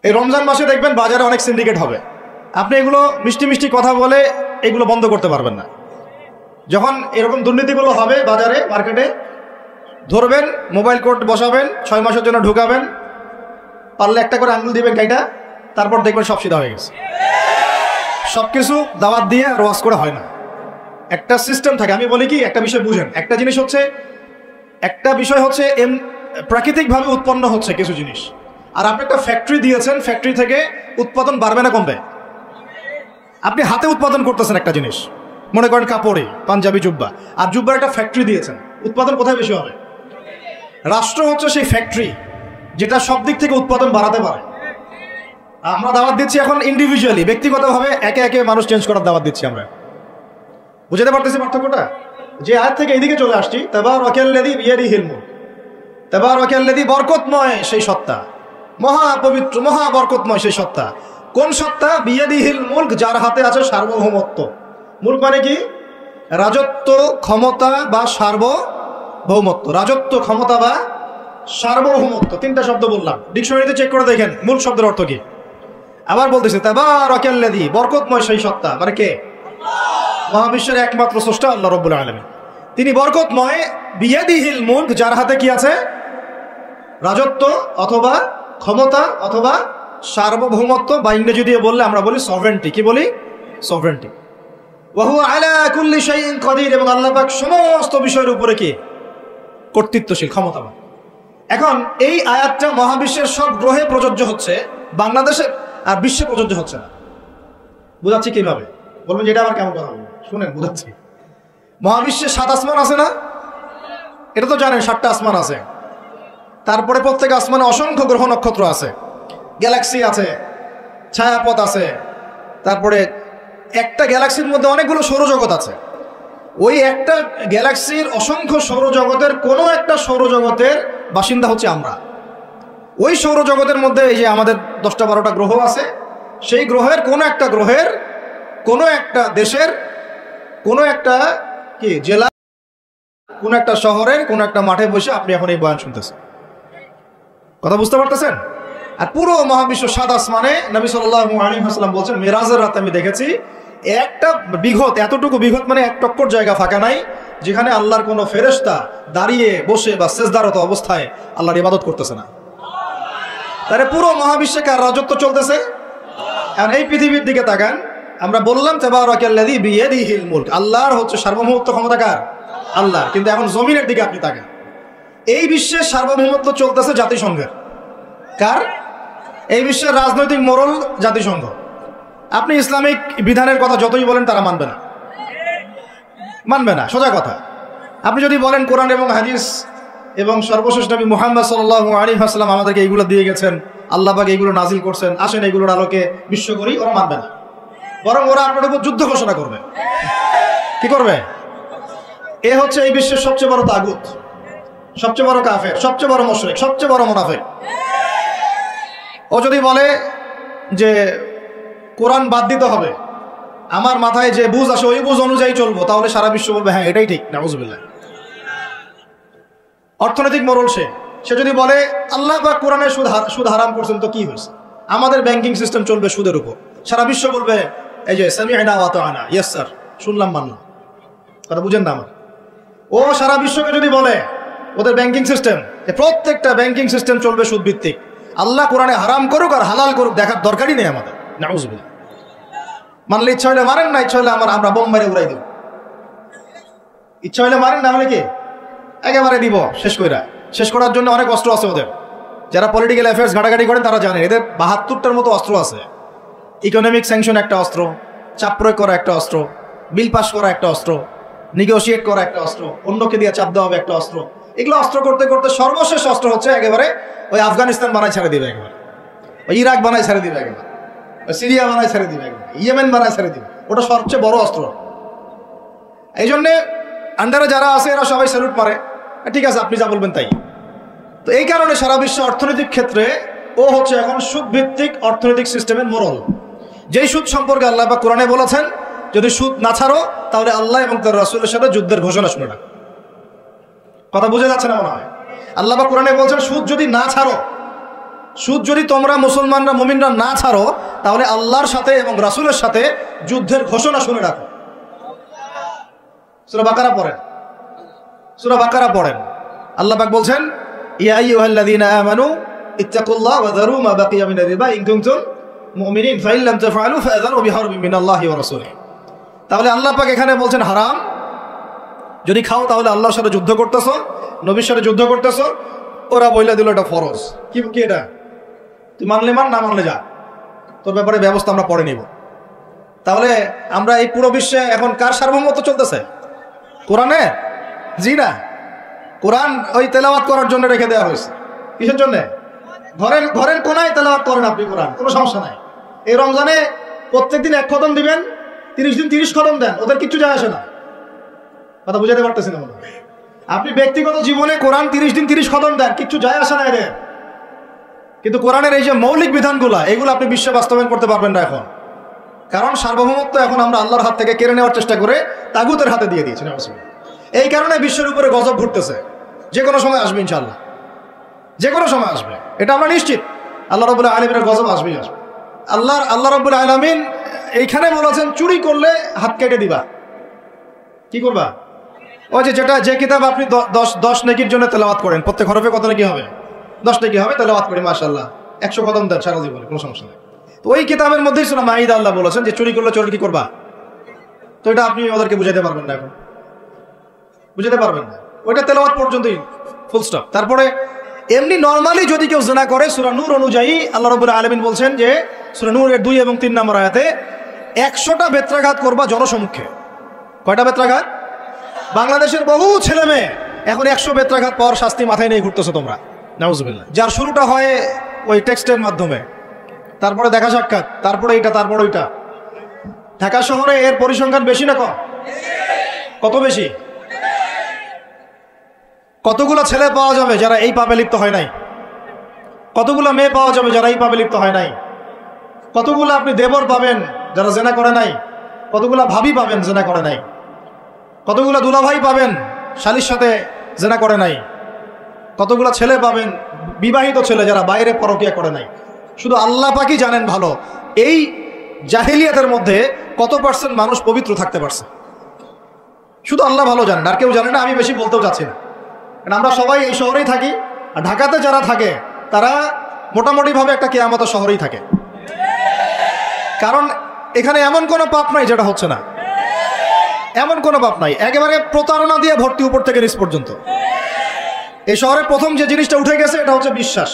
এই রমজান মাসে দেখবেন বাজারে অনেক সিন্ডিকেট হবে, আপনি এগুলো মিষ্টি মিষ্টি কথা বলে এগুলো বন্ধ করতে পারবেন না। যখন এরকম দুর্নীতিগুলো হবে বাজারে, মার্কেটে, ধরবেন, মোবাইল কোর্ট বসাবেন, 6 মাসের জন্য ঢুকাবেন, পারলে একটা করে আঙুল দিবেন গাইটা, তারপর দেখবেন সব সিধা হয়ে গেছে। সবকিছু দাওয়াত দিয়ে আর ওয়াজ করে হয় না, একটা সিস্টেম থাকে। আমি বলি কি, একটা বিষয় বুঝেন, একটা বিষয় হচ্ছে প্রাকৃতিকভাবে উৎপন্ন হচ্ছে কিছু জিনিস, আর আপনি একটা ফ্যাক্টরি দিয়েছেন, ফ্যাক্টরি থেকে উৎপাদন বাড়বে না কমবে? আপনি হাতে উৎপাদন করতেছেন একটা জিনিস, মনে করেন কাপড়ে পাঞ্জাবি জুব্বা, আর জুব্বার একটা ফ্যাক্টরি দিয়েছেন, উৎপাদন কোথায় বেশি হবে? রাষ্ট্র হচ্ছে সেই ফ্যাক্টরি যেটা সব দিক থেকে উৎপাদন বাড়াতে পারে। আমরা দাওয়াত দিচ্ছি এখন ইন্ডিভিজুয়ালি, ব্যক্তিগতভাবে একে একে মানুষ চেঞ্জ করার দাওয়াত দিচ্ছি আমরা। বুঝতে পারতেছি পার্থক্যটা? যে আয়াত থেকে এইদিকে চলে আসছি, তাবারাকাল্লাযী বিয়াদিহিল মুলক, তাবারাকাল্লাযী বরকতময় সেই সত্তা, মহাপবিত্র মহা বরকতময় সেই সত্তা। কোন সত্তা? বিয়াদিহিল মুলক, যার হাতে আছে সার্বভৌমত্ব। মুলক মানে কি? রাজত্ব, ক্ষমতা বা সার্বভৌমত্ব। রাজত্ব, ক্ষমতা বা সার্বভৌমত্ব, তিনটা শব্দ বললাম, ডিকশনারিতে চেক করে দেখেন মূল শব্দের অর্থ কি। আবার বলতেছে তাবারাকাল্লাযী, বরকতময় সেই সত্তা, মানে কে? মহাবিশ্বের একমাত্র স্রষ্টা আল্লাহ রাব্বুল আলামিন, তিনি বরকতময়। বিয়াদিহিল মুলক, যার হাতে কি আছে? রাজত্ব অথবা ক্ষমতা অথবা সার্বভৌমত্ব, বা ইংরেজি দিয়ে বললে আমরা বলি সভরেন্টি। কি বলি? সভরেন্টি। ওয়া হুয়া আলা কুল্লি শাইইন কাদির, এবং আল্লাহ পাক সমস্ত বিষয়ের উপরে কি? কর্তৃত্বশীল, ক্ষমতাবান। এখন এই আয়াতটা মহাবিশ্বের সব গ্রহে প্রযোজ্য হচ্ছে, বাংলাদেশে আর বিশ্বে প্রযোজ্য হচ্ছে না। বুঝাচ্ছি কিভাবে? বলবেন যেটা আবার কেমন কথা বলবেন, শুনেন বুঝাচ্ছি। মহাবিশ্বে 7 আসমান আছে না? এটা তো জানেন, 7টা আসমান আছে। তারপরে প্রত্যেক আসমানে অসংখ্য গ্রহ নক্ষত্র আছে, গ্যালাক্সি আছে, ছায়াপথ আছে, তারপরে একটা গ্যালাক্সির মধ্যে অনেকগুলো সৌরজগৎ আছে। ওই একটা গ্যালাক্সির অসংখ্য সৌরজগতের কোনো একটা সৌরজগতের বাসিন্দা হচ্ছে আমরা। ওই সৌরজগতের মধ্যে এই যে আমাদের 10টা 12টা গ্রহ আছে, সেই গ্রহের কোনো একটা গ্রহের কোনো একটা দেশের কোনো একটা কি জেলা, কোনো একটা শহরের কোনো একটা মাঠে বসে আপনি এখন এই বয়ান শুনতেছেন। কথা বুঝতে পারতেছেন? আর পুরো মহাবিশ্ব 7 আসমানে নবী সাল্লাল্লাহু আলাইহি ওয়াসাল্লাম বলছেন, মেরাজের রাতে আমি দেখেছি একটা বিঘত, এতটুকু বিঘত মানে 1 টক্কর জায়গা ফাঁকা নাই যেখানে আল্লাহর কোনো ফেরেশতা দাঁড়িয়ে বসে বা সেজদারত অবস্থায় আল্লাহর ইবাদত করতেছে না। তাহলে পুরো মহাবিশ্বে কার রাজত্ব চলতেছে? এখন এই পৃথিবীর দিকে তাকান, আমরা বললাম তাবারাকাল্লাযী বিয়াদিহিল মুলক, আল্লাহর হচ্ছে সার্বভৌমত্ব, ক্ষমতা কার? আল্লাহ। কিন্তু এখন জমিনের দিকে আপনি তাকান, এই বিশ্বের সার্বভৌমত্ব চলতেছে জাতিসংঘের। কার? এই বিশ্বের রাজনৈতিক মোড়ল জাতিসংঘ। আপনি ইসলামিক বিধানের কথা যতই বলেন তারা মানবে না, সোজা কথা। আপনি যদি বলেন কোরআন এবং হাদিস এবং সর্বশেষ নবী মুহাম্মদ সাল্লাল্লাহু আলাইহি ওয়াসাল্লাম আমাদেরকে এইগুলো দিয়ে গেছেন, আল্লাহ পাক এইগুলো নাজিল করছেন, আসেন এইগুলোর আলোকে বিশ্ব করি, ওরা মানবে না। বরং ওরা আপনার উপর যুদ্ধ ঘোষণা করবে। কি করবে? এ হচ্ছে এই বিশ্বের সবচেয়ে বড় তাগুত, সবচেয়ে বড় কাফের, সবচেয়ে বড় মুশরিক, সবচেয়ে বড় মুনাফিক। ও যদি বলে যে কোরআন বাদ দিতে হবে, আমার মাথায় যে বুঝ আসে ওই বুঝ অনুযায়ী চলবো, তাহলে সারা বিশ্ব বলবে হ্যাঁ এটাই ঠিক, নাউজুবিল্লাহ। অর্থনৈতিক মোড়ল সে যদি বলে আল্লাহ পাক কোরআনে সুদ হারাম করছেন, তো কি হয়েছে? আমাদের ব্যাংকিং সিস্টেম চলবে সুদের উপর, সারা বিশ্ব বলবে এই যে সামি'না ওয়া আতা'না, ইয়েস স্যার, শুনলাম মানলাম। কথা বুঝেন না আমার? ও সারা বিশ্বকে যদি বলে ওদের ব্যাংকিং সিস্টেম, প্রত্যেকটা ব্যাংকিং সিস্টেম চলবে সুদ ভিত্তিক, আল্লাহ কোরআনে হারাম করুক আর হালাল করুক দেখার দরকারই নেই আমাদের, নাউজুবিল্লাহ। মানলে ইচ্ছা হলে মারেন, না ইচ্ছা হলে আমরা বোম মেরে উড়াই দেব। ইচ্ছা হলে মারেন, না হলে কি একেবারে দিব শেষ করার জন্য অনেক অস্ত্র আছে ওদের। যারা পলিটিক্যাল অ্যাফেয়ার্স ঘাটাঘাটি করেন তারা জানেন এদের 72টার মতো অস্ত্র আছে। ইকোনমিক স্যাংশন একটা অস্ত্র, চাপ প্রয়োগ করা একটা অস্ত্র, বিল পাস করা একটা অস্ত্র, নেগোশিয়েট করা একটা অস্ত্র, অন্যকে দিয়ে চাপ দেওয়া হবে একটা অস্ত্র। এগুলো অস্ত্র করতে করতে সর্বশেষ অস্ত্র হচ্ছে একেবারে ওই আফগানিস্তান বানায় ছেড়ে দিবে, একেবারে ওই ইরাক বানায় ছেড়ে দিবে, একেবারে ওই সিরিয়া বানায় ছেড়ে দিবে, একেবারে ইয়েমেন বানায় ছেড়ে দিবে। ওটা সবচেয়ে বড় অস্ত্র। এই জন্যে আন্ডারে যারা আছে এরা সবাই স্যালুট মারে, ঠিক আছে আপনি যা বলবেন তাই। তো এই কারণে সারা বিশ্ব অর্থনৈতিক ক্ষেত্রে ও হচ্ছে এখন সুদ ভিত্তিক অর্থনৈতিক সিস্টেমের মোড়ল। যেই সুদ সম্পর্কে আল্লাহ পাক কোরআনে বলেছেন, যদি সুদ না ছাড়ো তাহলে আল্লাহ এবং তার রাসূলের সাথে যুদ্ধের ঘোষণা শুনে রাখো। কথা বুঝে যাচ্ছে না মনে হয়? আল্লাহ পাক কোরআনে বলছেন সুদ যদি না ছাড়ো, সুদ যদি তোমরা মুসলমানরা মুমিনরা না ছাড়ো তাহলে আল্লাহর সাথে এবং রাসূলের সাথে যুদ্ধের ঘোষণা শুনে রাখো। সূরা বাকারা পড়েন, সূরা বাকারা পড়েন। আল্লাহ পাক বলছেন, ইয়া আইয়ুহাল্লাযীনা আমানু ইত্তাকুল্লাহ ওয়া যারু মা বাকিয়া মিনার রিবা ইন কুনতুম মুমিনিন ফাইন লাম তাফআলু ফাআযানু বিহারবিন মিনাল্লাহি ওয়া রাসূলিহি। তাহলে আল্লাহ পাক এখানে বলছেন হারাম, যদি খাও তাহলে আল্লাহর সাথে যুদ্ধ করতেছো, নবীর সাথে যুদ্ধ করতেছো। ওরা বইলা দিল এটা ফরজ। কি কি এটা? তুই মানলে মান, না মানলে যা, তোর ব্যাপারে ব্যবস্থা আমরা পরে নিব। তাহলে আমরা এই পুরো বিশ্বে এখন কার সার্বভৌমত্ব চলতেছে? কোরআনে? জি না, কোরআন ওই তেলাওয়াত করার জন্য রেখে দেওয়া হয়েছে। কিসের জন্য? ঘরের ঘরের কোনায় তেলাওয়াত করেন আপনি কোরআন, কোনো সমস্যা নাই। এই রমজানে প্রত্যেকদিন 1 খতম দিবেন, 30 দিন 30 খতম দেন, ওদের কিচ্ছু যায় আসে না। কথা বুঝাতে পারতেছি না মনে হয়? আপনি ব্যক্তিগত জীবনে কোরআন 30 দিন 30 খতম দেন, কিচ্ছু যায় আসে না এদের। কিন্তু কোরআনের এই যে মৌলিক বিধানগুলা, এগুলো আপনি বিশ্বে বাস্তবায়ন করতে পারবেন না এখন। কারণ সার্বভৌমত্ব এখন আমরা আল্লাহর হাত থেকে কেড়ে নেওয়ার চেষ্টা করে তাগুতের হাতে দিয়ে দিয়েছি। এই কারণে বিশ্বের উপরে গজব ঘুরতেছে, যে কোনো সময় আসবে ইনশাআল্লাহ, যে কোনো সময় আসবে, এটা আমরা নিশ্চিত। আল্লাহ রাব্বুল আলামিনের গজব আসবেই আসবে। আল্লাহ রাব্বুল আলামিন এইখানে বলেছেন চুরি করলে হাত কেটে দিবা। কি করবা? ওই যে কিতাব আপনি 10 নেকির জন্য তেলাওয়াত করেন, প্রত্যেক হরফে কত নেকি হবে? 10 নেকি হবে। তেলাওয়াত করি মাশাআল্লাহ, 100 কদম দেন সারা জীবনে, কোনো সমস্যা নেই। তো ওই কিতাবের মধ্যেই সূরা মাইদা আল্লাহ বলেছেন যে চুরি করলে চোর কি করবা। তো এটা আপনি ওদেরকে বুঝাতে পারবেন না, এখন বুঝাতে পারবেন না। ওইটা তেলাওয়াত পর্যন্তই, ফুল স্টপ। তারপরে এমনি নরমালি যদি কেউ জিনা করে, সূরা নূর অনুযায়ী আল্লাহ রাব্বুল আলামিন বলছেন যে সূরা নূরের 2 এবং 3 নম্বর আয়াতে 100টা বেত্রাঘাত করবা জনসম্মুখে। কয়টা বেত্রাঘাত? বাংলাদেশের বহু ছেলে মেয়ে এখন 100 বেত্রাঘাত পাওয়ার শাস্তি মাথায় নিয়ে ঘুরতেছে তোমরা, নাউজুবিল্লাহ। যার শুরুটা হয় ওই টেক্সটের মাধ্যমে, তারপরে দেখা সাক্ষাৎ, তারপরে এইটা, তারপরে ওইটা। ঢাকা শহরে এর পরিসংখ্যান বেশি না কম? কত বেশি? কতগুলো ছেলে পাওয়া যাবে যারা এই পাপে লিপ্ত হয় নাই? কতগুলো মেয়ে পাওয়া যাবে যারা এই পাপে লিপ্ত হয় নাই? কতগুলো আপনি দেবর পাবেন যারা জেনা করে নাই? কতগুলো ভাবি পাবেন জেনা করে নাই? কতগুলো দুলাভাই পাবেন শালীর সাথে জেনা করে নাই? কতগুলো ছেলে পাবেন বিবাহিত ছেলে যারা বাইরে পরকিয়া করে নাই? শুধু আল্লাহ পাকই জানেন ভালো এই জাহিলিয়াতের মধ্যে কত পার্সেন্ট মানুষ পবিত্র থাকতে পারছে। শুধু আল্লাহ ভালো জানেন, আর কেউ জানে না। আমি বেশি বলতেও চাচ্ছি না, কারণ আমরা সবাই এই শহরেই থাকি। আর ঢাকাতে যারা থাকে তারা মোটামুটিভাবে একটা কিয়ামতের শহরেই থাকে, কারণ এখানে এমন কোনো পাপ নাই যেটা হচ্ছে না, এমন কোনো পাপ নাই। একেবারে প্রতারণা দিয়ে ভর্তি, উপর থেকে নিচ পর্যন্ত। এই শহরে প্রথম যে জিনিসটা উঠে গেছে এটা হচ্ছে বিশ্বাস।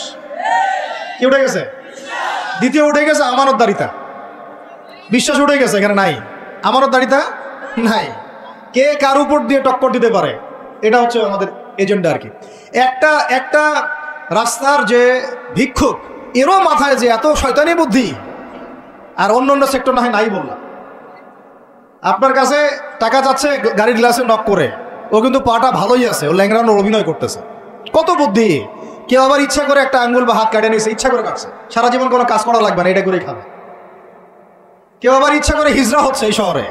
কি উঠে গেছে? দ্বিতীয় উঠে গেছে আমানতদারিতা। বিশ্বাস উঠে গেছে, এখানে নাই। আমানতদারিতা নাই। কে কার উপর দিয়ে টক্কর দিতে পারে, এটা হচ্ছে আমাদের এজেন্ডা আর কি। একটা রাস্তার যে ভিক্ষুক, এরও মাথায় যে এত শয়তানি বুদ্ধি, আর অন্য অন্য সেক্টর না হয় নাই বললাম। আপনার কাছে টাকা চাচ্ছে গাড়ির গ্লাসে নক করে, ও কিন্তু পাটা ভালোই আছে, ও ল্যাংড়ানোর অভিনয় করতেছে। কত বুদ্ধি! কেউ আবার ইচ্ছা করে একটা আঙ্গুল বা হাত কাটে নিয়েছে, ইচ্ছা করে কাটছে, সারা জীবন কোনো কাজ করা লাগবে না, এটা করেই খাবে। কেউ আবার ইচ্ছা করে হিজড়া হচ্ছে এই শহরে,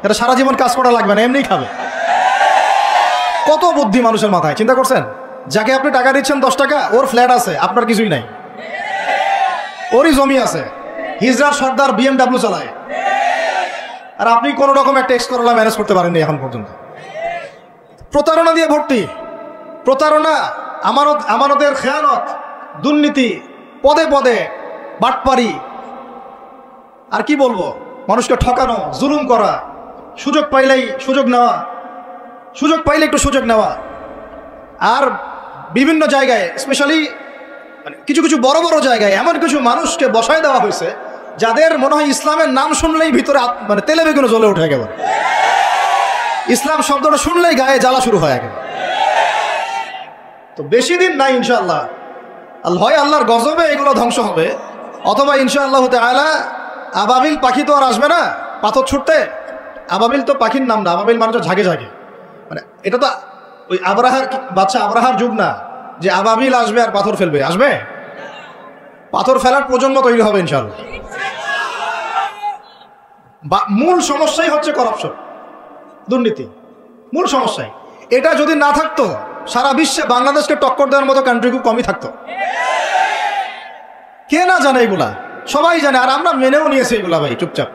এটা সারা জীবন কাজ করা লাগবে না, এমনিই খাবে। কত বুদ্ধি মানুষের মাথায়, চিন্তা করছেন? যাকে আপনি টাকা দিচ্ছেন 10 টাকা, ওর ফ্ল্যাট আছে, আপনার কিছুই নাই, ওরই জমি আছে, হিজড়ার সর্দার BMW চালায়, আর আপনি কোন রকম একটা এক্স করলা ম্যানেজ করতে পারেননি এখন পর্যন্ত। প্রতারণা দিয়ে ভর্তি, প্রতারণা, আমানতের খেয়ানত, দুর্নীতি, পদে পদে বাটপারি, আর কি বলবো, মানুষকে ঠকানো, জুলুম করা, সুযোগ পাইলেই সুযোগ নেওয়া, সুযোগ পাইলে একটু সুযোগ নেওয়া। আর বিভিন্ন জায়গায়, স্পেশালি কিছু কিছু বড় বড় জায়গায় এমন কিছু মানুষকে বসায় দেওয়া হয়েছে, যাদের মনে হয় ইসলামের নাম শুনলেই ভিতরে মানে তেলে বেগুনে জ্বলে ওঠে একেবারে, ইসলাম শব্দটা শুনলেই গায়ে জ্বালা শুরু হয় একেবারে। তো বেশি দিন নাই ইনশাআল্লাহ, হয় আল্লাহর গজবে এগুলো ধ্বংস হবে, অথবা ইনশাআল্লাহ তাআলা আবাবিল পাখি তো আর আসবে না পাথর ছুটতে। আবাবিল তো পাখির নাম না, আবাবিল মানে ঝাঁকে ঝাঁকে, মানে এটা তো ওই আবরাহার বাচ্চা আবরাহার যুগ না যে আবাবিল আসবে আর পাথর ফেলবে। আসবে, পাথর ফেলার প্রজন্ম তৈরি হবে ইনশাআল্লাহ। মূল সমস্যাই হচ্ছে করাপশন, দুর্নীতি, মূল সমস্যাই। এটা যদি না থাকতো সারা বিশ্বে বাংলাদেশকে টক্কর দেওয়ার মতো কান্ট্রি খুব কমই থাকতো। কে না জানে এগুলা, সবাই জানে, আর আমরা মেনেও নিয়েছি এগুলা ভাই, চুপচাপ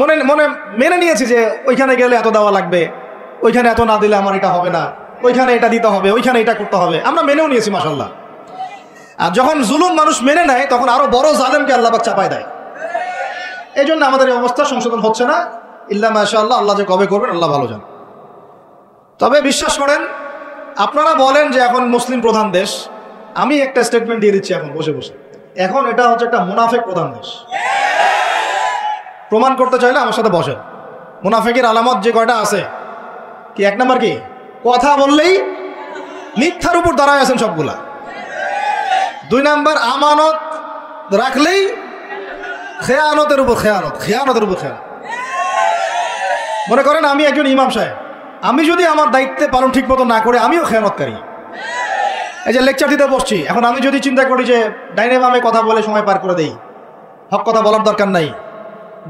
মনে মনে মেনে নিয়েছি যে ওইখানে গেলে এত দেওয়া লাগবে, ওইখানে এত না দিলে আমার এটা হবে না, ওইখানে এটা দিতে হবে, ওইখানে এটা করতে হবে, আমরা মেনেও নিয়েছি মাশাআল্লাহ। আর যখন জুলুম মানুষ মেনে নেয় তখন আরো বড় জালেমকে আল্লাহ পাক চাপায় দেয়। এই জন্য আমাদের এই অবস্থা সংশোধন হচ্ছে না, ইল্লা মাশাআল্লাহ। আল্লাহ যে কবে করবেন আল্লাহ ভালো জানেন। তবে বিশ্বাস করেন, আপনারা বলেন যে এখন মুসলিম প্রধান দেশ, আমি একটা স্টেটমেন্ট দিয়ে দিচ্ছি এখন বসে বসে, এখন এটা হচ্ছে একটা মুনাফিক প্রধান দেশ। প্রমাণ করতে চাইলে আমার সাথে বসেন। মুনাফিকের আলামত যে কয়টা আছে, কি এক নাম্বার কি, কথা বললেই মিথ্যার উপর দাঁড়ায় আছেন সবগুলা। 2 নাম্বার, আমানত রাখলেই খেয়ানতের উপর খেয়ানত, খেয়ানতের উপর খেয়ানত। মনে করেন আমি একজন ইমাম সাহেব, আমি যদি আমার দায়িত্বে পালন ঠিক মতো না করে আমিও খেয়ানতকারী। এই যে লেকচার দিতে বসছি, এখন আমি যদি চিন্তা করি যে ডাইনে বামে কথা বলে সময় পার করে দেই, হক কথা বলার দরকার নাই,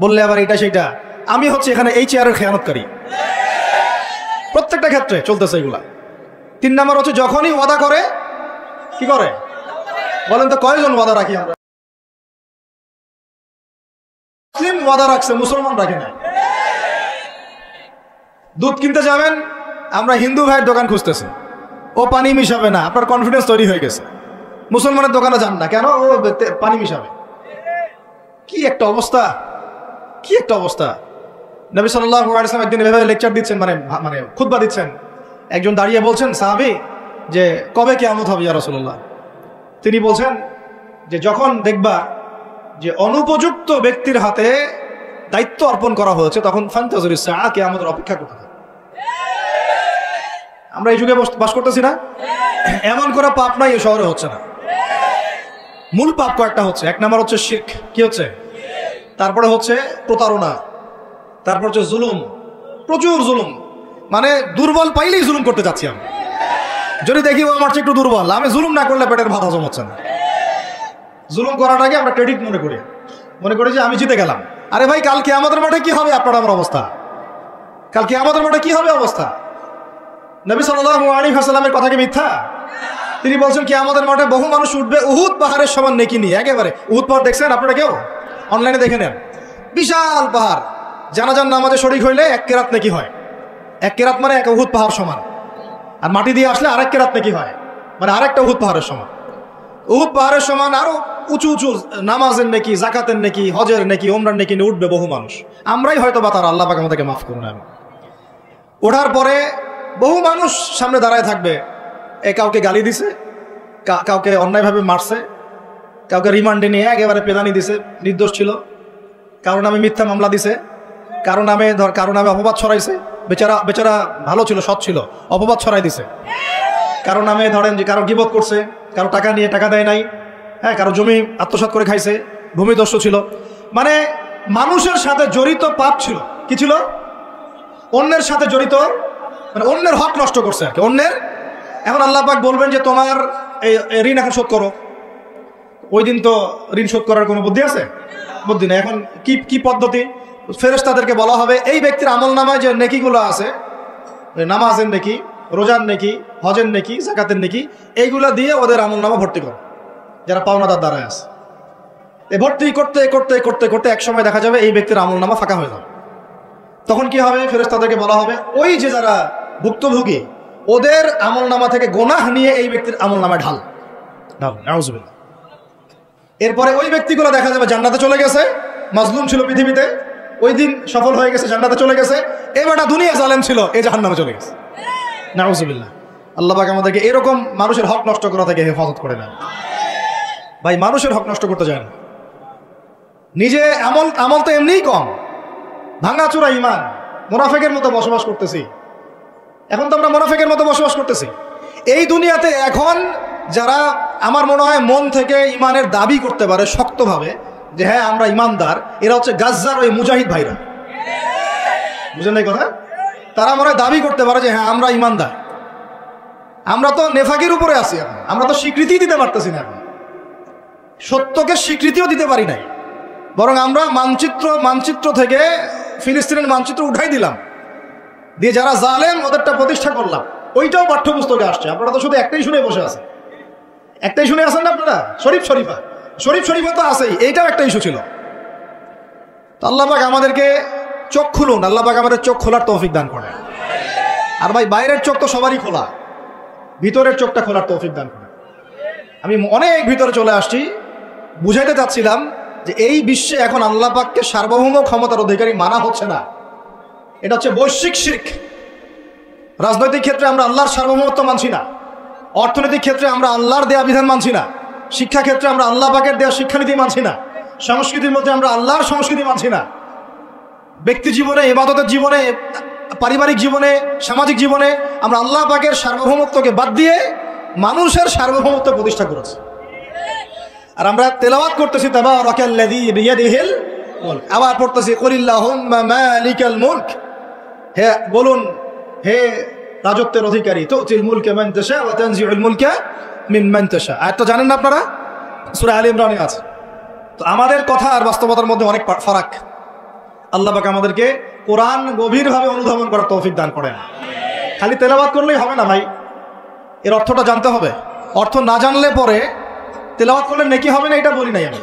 বললে আবার এটা সেইটা, আমি হচ্ছে এখানে এই চেয়ারের খেয়ানতকারী। প্রত্যেকটা ক্ষেত্রে চলতেছে এগুলা। 3 নাম্বার হচ্ছে যখনই ওয়াদা করে, কি করে বলেন তো, কয়জন ওয়াদা রাখি আমরা? মুসলিম ওয়াদা রাখছে, মুসলমান রাখে না। দুধ কিনতে যাবেন, আমরা হিন্দু ভাইয়ের দোকান খুঁজতেছি, ও পানি মিশাবে না, আপনার কনফিডেন্স তৈরি হয়ে গেছে। মুসলমানের দোকানে যান না কেন, ও পানি মিশাবে। কি একটা অবস্থা, কি একটা অবস্থা। নবী সাল্লাল্লাহু আলাইহি ওয়াসাল্লাম একদিন এভাবে লেকচার দিচ্ছেন, মানে খুতবা দিচ্ছেন। একজন দাঁড়িয়ে বলছেন সাহাবী যে কবে কিয়ামত হবে ইয়া রাসূলুল্লাহ? তিনি বলছেন যে যখন দেখবা যে অনুপযুক্ত ব্যক্তির হাতে দায়িত্ব অর্পণ করা হয়েছে তখন ফান্তাজুরিস সাআ, কিয়ামতের অপেক্ষা করতে হবে। আমরা এই যুগে বাস করতেছি না? এমন করে পাপ নাই এই শহরে হচ্ছে না। মূল পাপ কয়েকটা হচ্ছে। 1 নাম্বার হচ্ছে শিরক, কি হচ্ছে? তারপরে হচ্ছে প্রতারণা, তারপর হচ্ছে জুলুম, প্রচুর জুলুম, মানে দুর্বল পাইলেই জুলুম করতে যাচ্ছি আমি। যদি দেখি ও আমার চেয়ে একটু দুর্বল, আমি জুলুম না করলে পেটের ভাত হজম হচ্ছে না। জুলুম করাটাকে আমরা ক্রেডিট মনে করি যে আমি জিতে গেলাম। আরে ভাই, কাল কিয়ামতের মাঠে কি হবে আপনার আমার অবস্থা? কাল কিয়ামতের মাঠে কি হবে অবস্থা? নবী সাল্লাল্লাহু আলাইহি ওয়াসাল্লামের কথা কি মিথ্যা? তিনি বলছেন কিয়ামতের মাঠে বহু মানুষ উঠবে উহুদ পাহাড়ের সমান নেকি নিয়ে। একেবারে উহুদ পাহাড় দেখছেন আপনারা কেউ? অনলাইনে দেখে নেন, বিশাল পাহাড়। জানাজার নামাজে শরীক হইলে 1 কেরাত নেকি হয়। 1 কেরাত মানে 1 উহুদ পাহাড় সমান। আর মাটি দিয়ে আসলে আরেক কেরাত নেকি হয়, মানে আরেকটা উহুদ পাহাড়ের সমান। উহুদ পাহাড়ের সমান আরো উঁচু উঁচু নামাজের নেকি, জাকাতের নেকি, হজের নেকি, ওমরার নেকি নিয়ে উঠবে বহু মানুষ। আমরাই হয়তো বা তারা, আল্লাহ পাক আমাদেরকে মাফ করুন। আমি ওঠার পরে বহু মানুষ সামনে দাঁড়ায় থাকবে। কাউকে গালি দিছে, কাউকে অন্যায়ভাবে মারছে, কাউকে রিমান্ডে নিয়ে একেবারে পেদানি দিছে, নির্দোষ ছিল, কারো নামে মিথ্যা মামলা দিছে, কারো নামে অপবাদ ছড়াইছে। বেচারা ভালো ছিল, সৎ ছিল, অপবাদ ছড়াই দিছে। কারো নামে ধরেন যে কারো গীবত করছে, কারো টাকা নিয়ে টাকা দেয় নাই, হ্যাঁ, কারো জমি আত্মসাৎ করে খাইছে, ভূমিদস্যু ছিল। মানে মানুষের সাথে জড়িত পাপ ছিল। কি ছিল? অন্যের সাথে জড়িত, মানে অন্যের হক নষ্ট করছে আর কি, অন্যের। এখন আল্লাহ পাক বলবেন যে তোমার এই ঋণ এখন শোধ করো। ওই দিন তো ঋণ শোধ করার কোনো বুদ্ধি আছে? বুদ্ধি নেই। এখন কি পদ্ধতি? ফেরেশতাদেরকে বলা হবে এই ব্যক্তির আমল নামায় যে নেকিগুলো আছে, নামাজের নেকি, রোজার নেকি, হজের নেকি, যাকাতের নেকি, এইগুলা দিয়ে ওদের আমল নামা ভর্তি করো, যারা পাওনাদার দ্বারায় আছে। এই ভর্তি করতে করতে করতে করতে এক সময় দেখা যাবে এই ব্যক্তির আমল নামা ফাঁকা হয়ে যাবে। তখন কি হবে? ফেরেশতাদেরকে বলা হবে ওই যে যারা ভুক্তভোগী ওদের আমল নামা থেকে গোনাহ নিয়ে এই ব্যক্তির আমল নামায় ঢাল। নাউযুবিল্লাহ। এরপরে ওই ব্যক্তিগুলো দেখা যাবে জান্নাতে চলে গেছে, মাজলুম ছিল পৃথিবীতে, ওই দিন সফল হয়ে গেছে, জান্নাতে চলে গেছে। এবারটা দুনিয়া জালেম ছিল, এই জাহান্নামে চলে গেছে। নাউযুবিল্লাহ। আল্লাহ পাক আমাদেরকে এরকম মানুষের হক নষ্ট করা থেকে হেফাজত করে নেন। ভাই, মানুষের হক নষ্ট করতে যায় না। নিজে আমল আমল তো এমনিই কম, ভাঙাচোরা ইমান, মুনাফিকের মতো বসবাস করতেছি। এখন তো আমরা মুনাফিকের মতো বসবাস করতেছি এই দুনিয়াতে। এখন যারা আমার মনে হয় মন থেকে ইমানের দাবি করতে পারে শক্তভাবে যে হ্যাঁ আমরা ইমানদার, এরা হচ্ছে গাজ্জার ওই মুজাহিদ ভাইরা। বুঝলেন এই কথা? তারা মনে হয় দাবি করতে পারে যে হ্যাঁ আমরা ইমানদার। আমরা তো নেফাকের উপরে আছি, এখন আমরা তো স্বীকৃতি দিতে পারতেছি না, এখন সত্যকে স্বীকৃতিও দিতে পারি নাই, বরং আমরা মানচিত্র থেকে ফিলিস্তিনের মানচিত্র উঠাই দিলাম, দিয়ে যারা জালেম ওদেরটা প্রতিষ্ঠা করলাম। ওইটাও পাঠ্যপুস্তকে আসছে, আপনারা তো শুধু একটাই শুনে বসে আছেন। একটাই শুনে আছেন না আপনারা? শরীফ শরীফা তো আছেই, এইটাও একটা ইস্যু ছিল। তো আল্লাহ পাক আমাদেরকে চোখ খুলুন, আল্লাহ পাক আমাদের চোখ খোলার তৌফিক দান করেন। আর ভাই বাইরের চোখ তো সবারই খোলা, ভিতরের চোখটা খোলার তৌফিক দান করেন। আমি অনেক ভিতরে চলে আসছি, বুঝাইতে চাচ্ছিলাম যে এই বিশ্বে এখন আল্লাহ পাককে সার্বভৌম ক্ষমতার অধিকারী মানা হচ্ছে না। এটা হচ্ছে বৈশ্বিক শিরক। রাজনৈতিক ক্ষেত্রে আমরা আল্লাহর সার্বভৌমত্ব মানছি না, অর্থনৈতিক ক্ষেত্রে আমরা আল্লাহর দেয়া বিধান মানছি না, শিক্ষা ক্ষেত্রে আমরা আল্লাহ পাকের দেয়া শিক্ষানীতি মানছি না, সংস্কৃতির মধ্যে আমরা আল্লাহর সংস্কৃতি মানছি না, ব্যক্তি জীবনে, ইবাদতের জীবনে, পারিবারিক জীবনে, সামাজিক জীবনে আমরা আল্লাহ পাকের সার্বভৌমত্বকে বাদ দিয়ে মানুষের সার্বভৌমত্ব প্রতিষ্ঠা করেছি। আর আমরা তেলাওয়াত করতেছি তাবারাকাল্লাযী বিয়াদিহিল মুলক, আবার পড়তেছি কুলিল্লাহুম্মা মালিকাল মুলক, হে বলুন হে রাজত্বের অধিকারী, তুতিল মুলকা মান তাশা ওয়া তানজিউল মুলকা মিম্মান তাশা। আয়াতটা জানেন না আপনারা? সূরা আলে ইমরানে আছে। তো আমাদের কথা আর বাস্তবতার মধ্যে অনেক ফারাক। আল্লাহ পাক আমাদেরকে কোরআন গভীরভাবে অনুধাবন করার তৌফিক দান করেন। খালি তেলাওয়াত করলেই হবে না ভাই, এর অর্থটা জানতে হবে। অর্থ না জানলে পরে তেলাওয়াত করলে নেকি হবে না এটা বলি নাই আমি,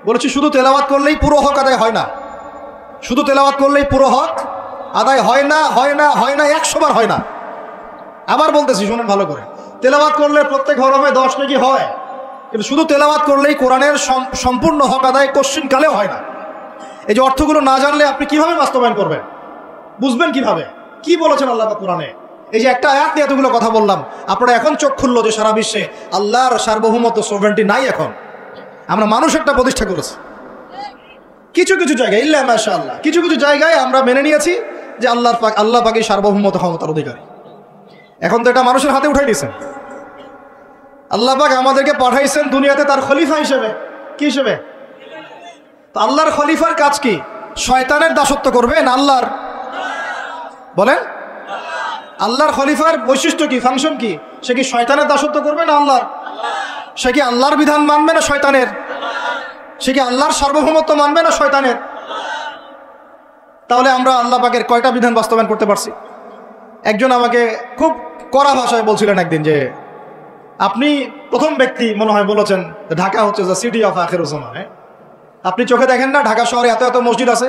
বলেছি শুধু তেলাওয়াত করলেই পুরো হক আদায় হয় না। শুধু তেলাওয়াত করলেই পুরো হক আদায় হয় না, 100 বার হয় না। আবার বলতেছি শুনেন ভালো করে, তেলাওয়াত করলে প্রত্যেক হরফে 10 নেকি হয়, কিন্তু শুধু তেলাওয়াত করলেই কোরআনের সম্পূর্ণ হক আদায় কোশ্চিন কালেও হয় না। এই যে অর্থগুলো না জানলে আপনি কিভাবে বাস্তবায়ন করবেন, বুঝবেন কিভাবে কি বলেছেন আল্লাহ কোরআনে? এই যে একটা আয়াত নিয়ে এতগুলো কথা বললাম, আপনারা এখন চোখ খুললো যে সারা বিশ্বে আল্লাহর সার্বভৌমত্ব সভরেন্টি নাই। এখন আমরা মানুষ একটা প্রতিষ্ঠা করেছি কিছু কিছু জায়গায়, ইল্লা মাশাআল্লাহ, কিছু কিছু জায়গায় আমরা মেনে নিয়েছি যে আল্লাহ পাকেই সার্বভৌমত্ব ক্ষমতার অধিকারী। এখন তো এটা মানুষের হাতে উঠাই দিয়েছেন। আল্লাহ পাক আমাদেরকে পাঠাইছেন দুনিয়াতে তার খলিফা হিসেবে। কি হিসেবে? তো আল্লাহর খলিফার কাজ কি? শয়তানের দাসত্ব করবে না আল্লাহর? বলেন, আল্লাহর খলিফার বৈশিষ্ট্য কি, ফাংশন কি? সে কি শয়তানের দাসত্ব করবে না আল্লাহর? সে কি আল্লাহর বিধান মানবে না শয়তানের? সে কি আল্লাহর সার্বভৌমত্ব মানবে না শয়তানের? তাহলে আমরা আল্লাহ পাকের কয়টা বিধান বাস্তবায়ন করতে পারছি? একজন আমাকে খুব কড়া ভাষায় বলছিলেন একদিন যে আপনি প্রথম ব্যক্তি মনে হয় বলেছেন ঢাকা হচ্ছে দ্য সিটি অফ আখিরুজ্জামান। আপনি চোখে দেখেন না ঢাকা শহরে এত এত মসজিদ আছে?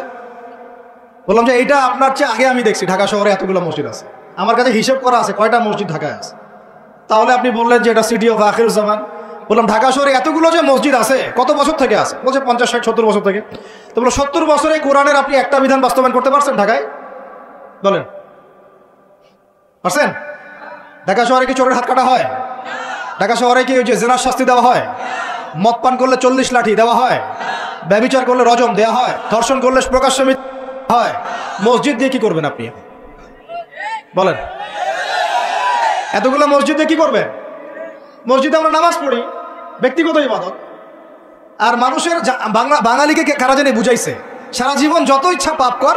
বললাম যে এইটা আপনার চেয়ে আগে আমি দেখছি ঢাকা শহরে এতগুলো মসজিদ আছে। আমার কাছে হিসেব করা আছে কয়টা মসজিদ ঢাকায় আছে। তাহলে আপনি বললেন যে এটা সিটি অফ আখিরুজ্জামান। বললাম ঢাকা শহরে এতগুলো যে মসজিদ আছে কত বছর থেকে আছে? বলছে 50, 60, 70 বছর থেকে। তো বলো 70 বছরে কোরআনের আপনি একটা বিধান বাস্তবায়ন করতে পারছেন ঢাকায়? বলেন পারছেন? ঢাকা শহরে কি চোরের হাত কাটা হয়? ঢাকা শহরে কি ওই যে জেনার শাস্তি দেওয়া হয়? মদ পান করলে 40 লাঠি দেওয়া হয়? ব্যভিচার করলে রজম দেওয়া হয়? ধর্ষণ করলে প্রকাশ্যে হয়? মসজিদ দিয়ে কি করবেন আপনি? বলেন, এতগুলো মসজিদ দিয়ে কি করবেন? মসজিদে আমরা নামাজ পড়ি, ব্যক্তিগত ইবাদত। আর মানুষের বাঙালিকে কারা জানি বুঝাইছে সারা জীবন যত ইচ্ছা পাপ কর,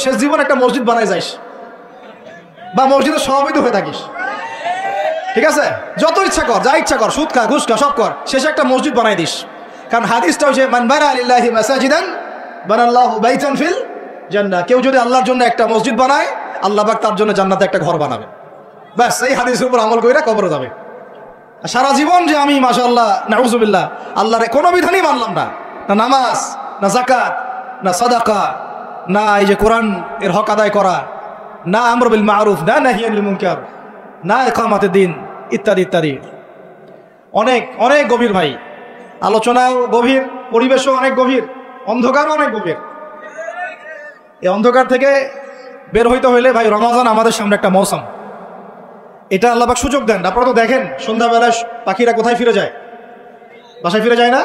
শেষ জীবন একটা মসজিদ বানায় যাইস বা মসজিদের সভাপতি হয়ে থাকিস, ঠিক আছে? যত ইচ্ছা কর, যা ইচ্ছা কর, সুদ খা, ঘুষ খা, সব কর, শেষে একটা মসজিদ বানাই দিস। কারণ হাদিসটা হচ্ছে মান বানা লিল্লাহি মাসাজিদান বানাল্লাহু বাইতান ফিল জান্নাহ। কেউ যদি আল্লাহর জন্য একটা মসজিদ বানায়, আল্লাহ পাক তার জন্য জান্নাতে একটা ঘর বানাবে। ব্যাস, এই হাদিসের উপর আমল কইরা কবরে যাবে। সারা জীবন যে আমি মাশাআল্লাহ নাউযুবিল্লাহ আল্লাহর কোনো বিধানই মানলাম না, না নামাজ, না যাকাত, না সাদাকা, না এই যে কোরআন এর হক আদায় করা, না আমর বিল মারুফ, না নাহি আনিল মুনকার, না ইকামাতের দিন, ইত্যাদি ইত্যাদি। অনেক অনেক গভীর ভাই, আলোচনাও গভীর, পরিবেশও অনেক গভীর, অন্ধকারও অনেক গভীর। এই অন্ধকার থেকে বের হইতে হইলে ভাই রমাজান আমাদের সামনে একটা মৌসুম। এটা আল্লাহ পাক সুযোগ দেন। আপনারা তো দেখেন সন্ধ্যাবেলায় পাখিরা কোথায় ফিরে যায়? বাসায় ফিরে যায় না?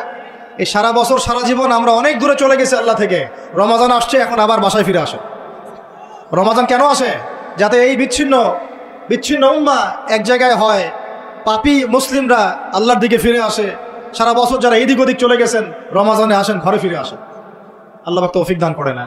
এই সারা বছর সারা জীবন আমরা অনেক দূরে চলে গেছি আল্লাহ থেকে, রমাজান আসছে এখন আবার বাসায় ফিরে আসে। রমাজান কেন আসে? যাতে এই বিচ্ছিন্ন উম্মাহ এক জায়গায় হয়, পাপী মুসলিমরা আল্লাহর দিকে ফিরে আসে। সারা বছর যারা এদিক ওদিক চলে গেছেন রমাজানে আসেন, ঘরে ফিরে আসেন। আল্লাহ পাক তৌফিক দান করে না।